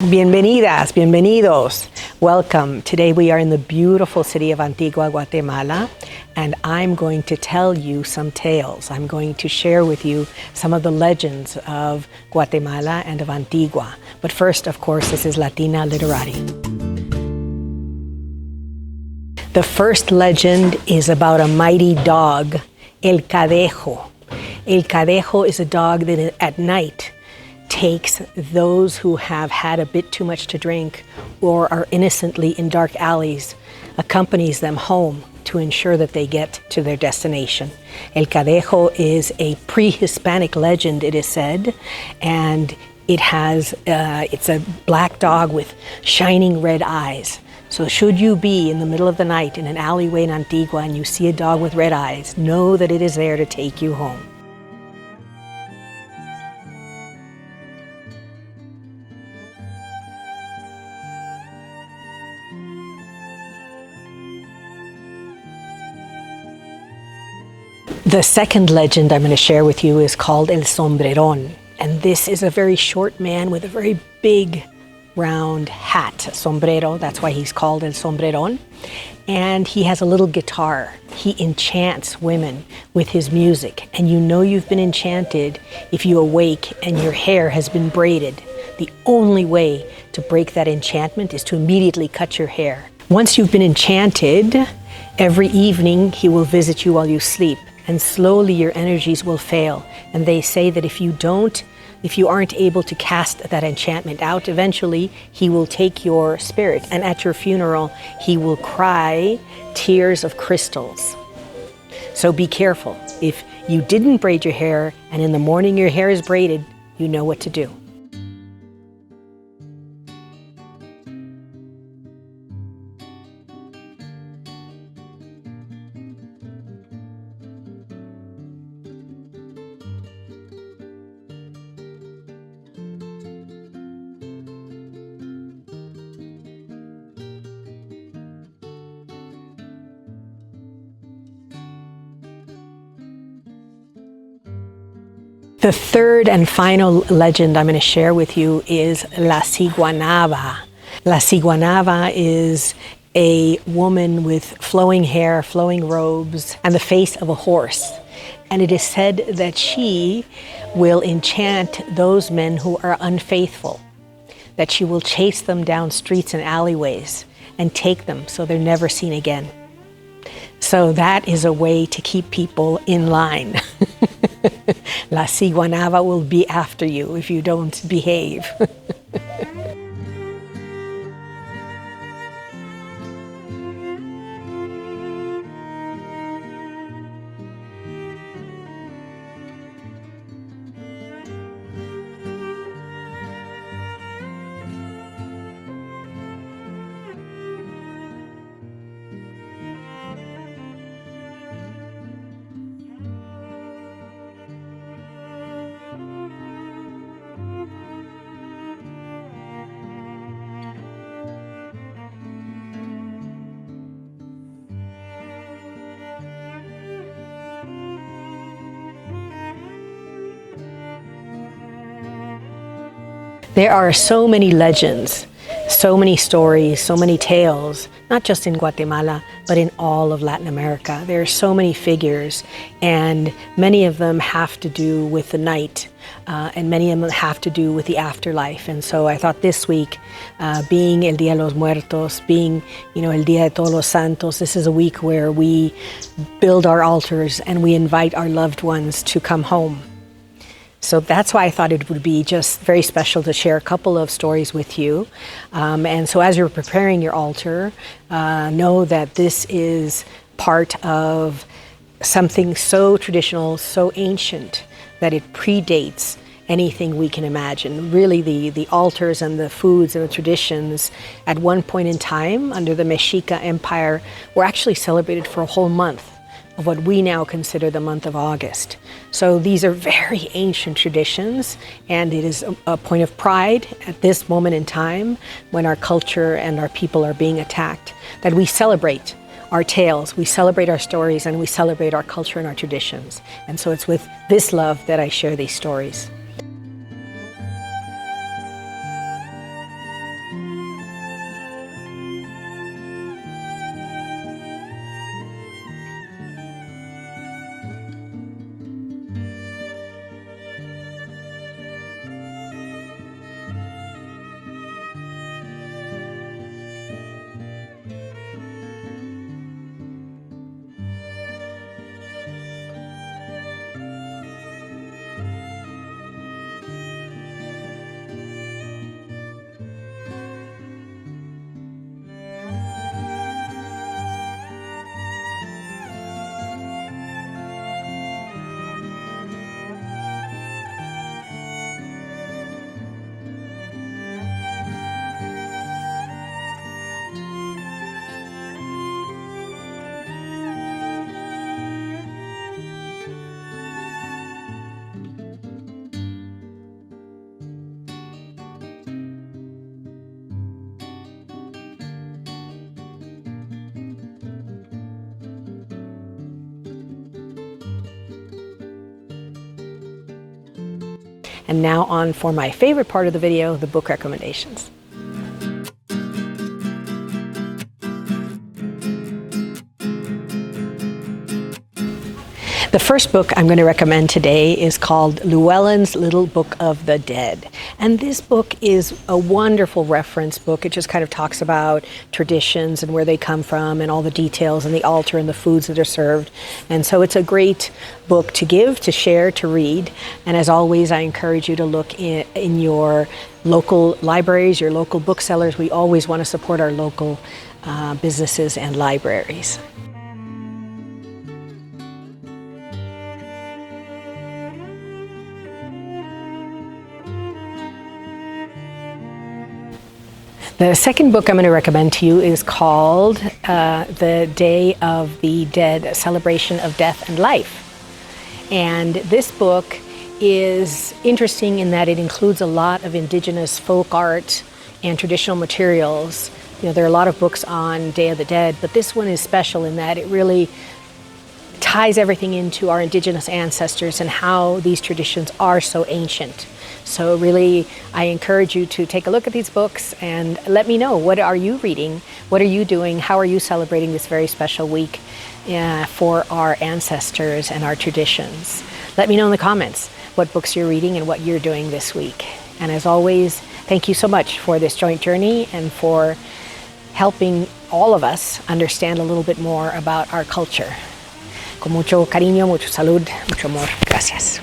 Bienvenidas, bienvenidos. Welcome. Today we are in the beautiful city of Antigua, Guatemala, and I'm going to tell you some tales. I'm going to share with you some of the legends of Guatemala and of Antigua. But first, of course, this is Latina Literati. The first legend is about a mighty dog, El Cadejo. El Cadejo is a dog that at night takes those who have had a bit too much to drink or are innocently in dark alleys, accompanies them home to ensure that they get to their destination. El Cadejo is a pre-Hispanic legend, it is said, and it's a black dog with shining red eyes. So should you be in the middle of the night in an alleyway in Antigua and you see a dog with red eyes, know that it is there to take you home. The second legend I'm going to share with you is called El Sombreron. And this is a very short man with a very big round hat, sombrero, that's why he's called El Sombreron. And he has a little guitar. He enchants women with his music. And you know you've been enchanted if you awake and your hair has been braided. The only way to break that enchantment is to immediately cut your hair. Once you've been enchanted, every evening he will visit you while you sleep. And slowly your energies will fail. And they say that if you aren't able to cast that enchantment out, eventually he will take your spirit, and at your funeral he will cry tears of crystals. So be careful. If you didn't braid your hair and in the morning your hair is braided, you know what to do. The third and final legend I'm going to share with you is La Siguanaba. La Siguanaba is a woman with flowing hair, flowing robes, and the face of a horse. And it is said that she will enchant those men who are unfaithful, that she will chase them down streets and alleyways and take them so they're never seen again. So that is a way to keep people in line. La Siguanaba will be after you if you don't behave. There are so many legends, so many stories, so many tales, not just in Guatemala, but in all of Latin America. There are so many figures, and many of them have to do with the night, and many of them have to do with the afterlife. And so I thought this week, being El Dia de Los Muertos, being, El Dia de Todos los Santos, this is a week where we build our altars and we invite our loved ones to come home. So that's why I thought it would be just very special to share a couple of stories with you. And so as you're preparing your altar, know that this is part of something so traditional, so ancient, that it predates anything we can imagine. Really, the altars and the foods and the traditions at one point in time under the Mexica Empire were actually celebrated for a whole month of what we now consider the month of August. So these are very ancient traditions, and it is a point of pride at this moment in time when our culture and our people are being attacked, that we celebrate our tales, we celebrate our stories, and we celebrate our culture and our traditions. And so it's with this love that I share these stories. And now on for my favorite part of the video, the book recommendations. The first book I'm going to recommend today is called Llewellyn's Little Book of the Dead. And this book is a wonderful reference book. It just kind of talks about traditions and where they come from and all the details and the altar and the foods that are served. And so it's a great book to give, to share, to read. And as always, I encourage you to look in your local libraries, your local booksellers. We always want to support our local businesses and libraries. The second book I'm going to recommend to you is called The Day of the Dead, a celebration of death and life. And this book is interesting in that it includes a lot of indigenous folk art and traditional materials. You know, there are a lot of books on Day of the Dead, but this one is special in that it really ties everything into our indigenous ancestors and how these traditions are so ancient. So really, I encourage you to take a look at these books and let me know, what are you reading? What are you doing? How are you celebrating this very special week for our ancestors and our traditions? Let me know in the comments what books you're reading and what you're doing this week. And as always, thank you so much for this joint journey and for helping all of us understand a little bit more about our culture. Con mucho cariño, mucho salud, mucho amor. Gracias.